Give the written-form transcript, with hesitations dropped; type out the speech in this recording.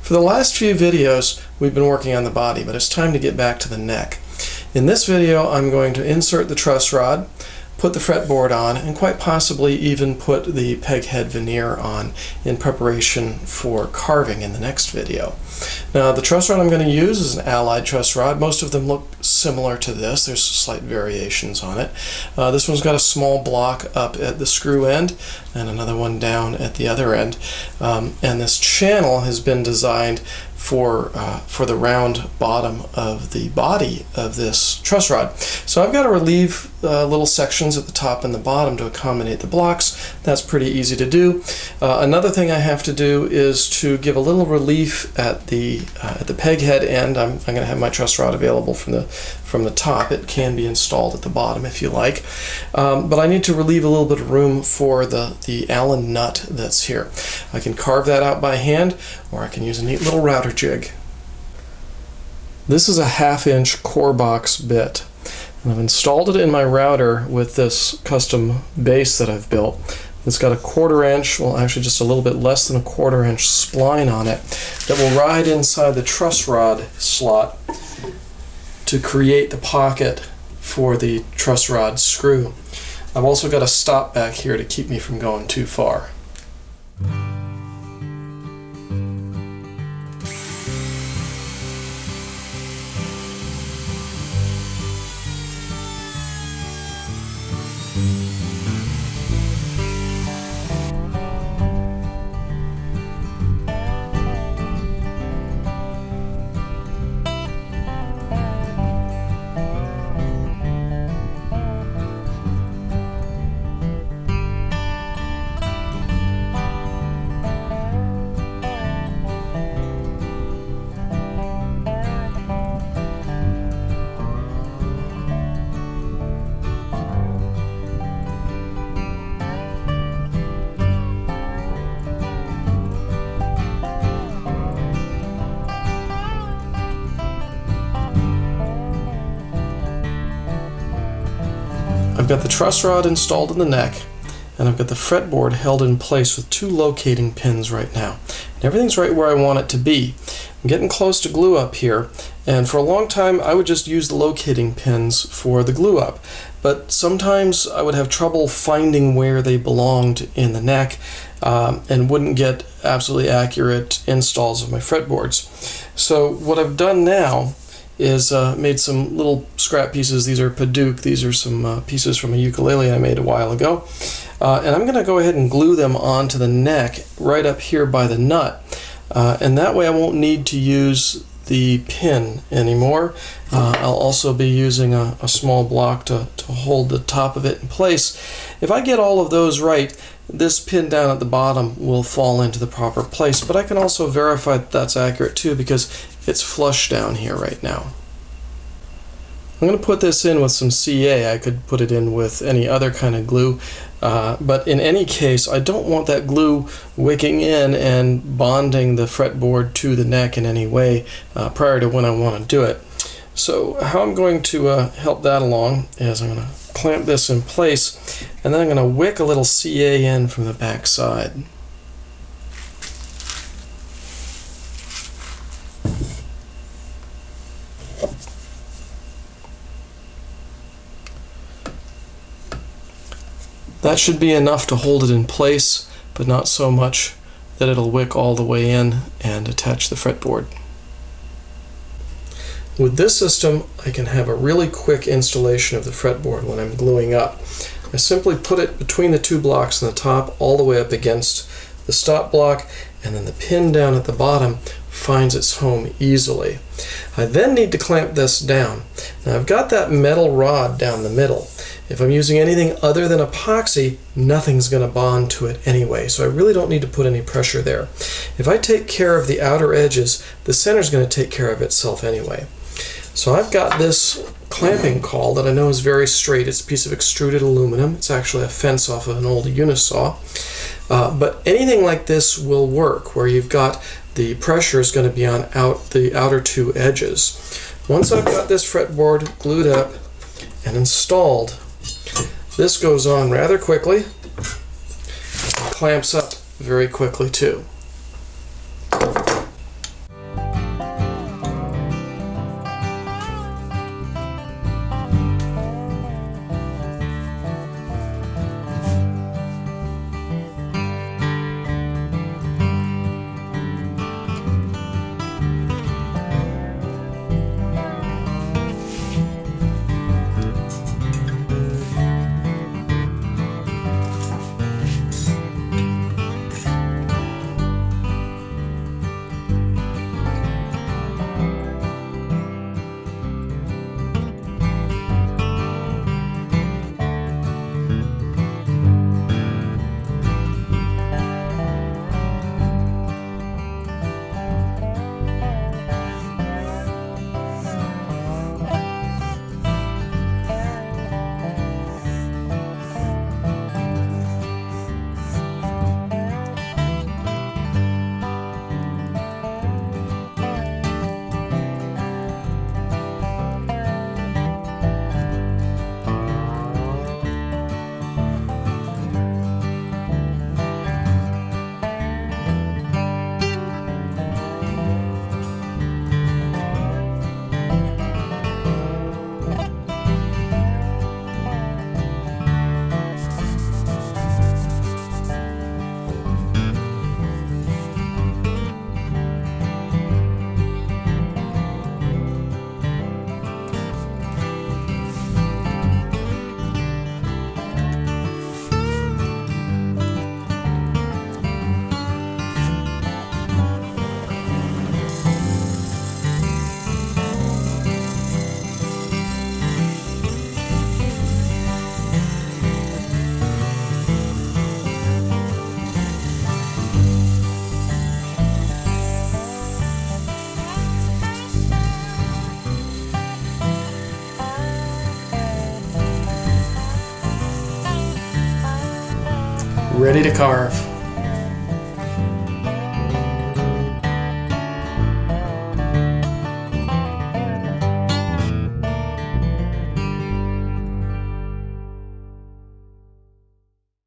For the last few videos, we've been working on the body, but it's time to get back to the neck. In this video, I'm going to insert the truss rod, put the fretboard on, and quite possibly even put the peg head veneer on in preparation for carving in the next video. Now, the truss rod I'm going to use is an allied truss rod. Most of them look similar to this. There's slight variations on it. This one's got a small block up at the screw end and another one down at the other end. And this channel has been designed for the round bottom of the body of this truss rod. So I've got to relieve little sections at the top and the bottom to accommodate the blocks. That's pretty easy to do. Another thing I have to do is to give a little relief at the peg head end. I'm going to have my truss rod available from the top. It can be installed at the bottom if you like. But I need to relieve a little bit of room for the Allen nut that's here. I can carve that out by hand, or I can use a neat little router jig. This is a 1/2" core box bit, and I've installed it in my router with this custom base that I've built. It's got a 1/4 inch, well actually just a little bit less than a 1/4 inch spline on it that will ride inside the truss rod slot to create the pocket for the truss rod screw. I've also got a stop back here to keep me from going too far. I've got the truss rod installed in the neck, and I've got the fretboard held in place with 2 locating pins right now. And everything's right where I want it to be. I'm getting close to glue up here, and for a long time I would just use the locating pins for the glue up. But sometimes I would have trouble finding where they belonged in the neck and wouldn't get absolutely accurate installs of my fretboards. So what I've done now is made some little scrap pieces. These are Paduk. These are some pieces from a ukulele I made a while ago. And I'm going to go ahead and glue them onto the neck right up here by the nut. And that way I won't need to use the pin anymore. I'll also be using a small block to hold the top of it in place. If I get all of those right, this pin down at the bottom will fall into the proper place, but I can also verify that that's accurate too because it's flush down here right now. I'm going to put this in with some CA. I could put it in with any other kind of glue, but in any case I don't want that glue wicking in and bonding the fretboard to the neck in any way prior to when I want to do it. So how I'm going to help that along is I'm going to clamp this in place, and then I'm going to wick a little CA in from the back side. That should be enough to hold it in place, but not so much that it'll wick all the way in and attach the fretboard. With this system, I can have a really quick installation of the fretboard when I'm gluing up. I simply put it between the 2 blocks on the top all the way up against the stop block, and then the pin down at the bottom finds its home easily. I then need to clamp this down. Now I've got that metal rod down the middle. If I'm using anything other than epoxy, nothing's going to bond to it anyway, so I really don't need to put any pressure there. If I take care of the outer edges, the center's going to take care of itself anyway. So I've got this clamping caul that I know is very straight. It's a piece of extruded aluminum. It's actually a fence off of an old Unisaw. But anything like this will work, where you've got the pressure is going to be on the outer 2 edges. Once I've got this fretboard glued up and installed, this goes on rather quickly, clamps up very quickly too. ready to carve.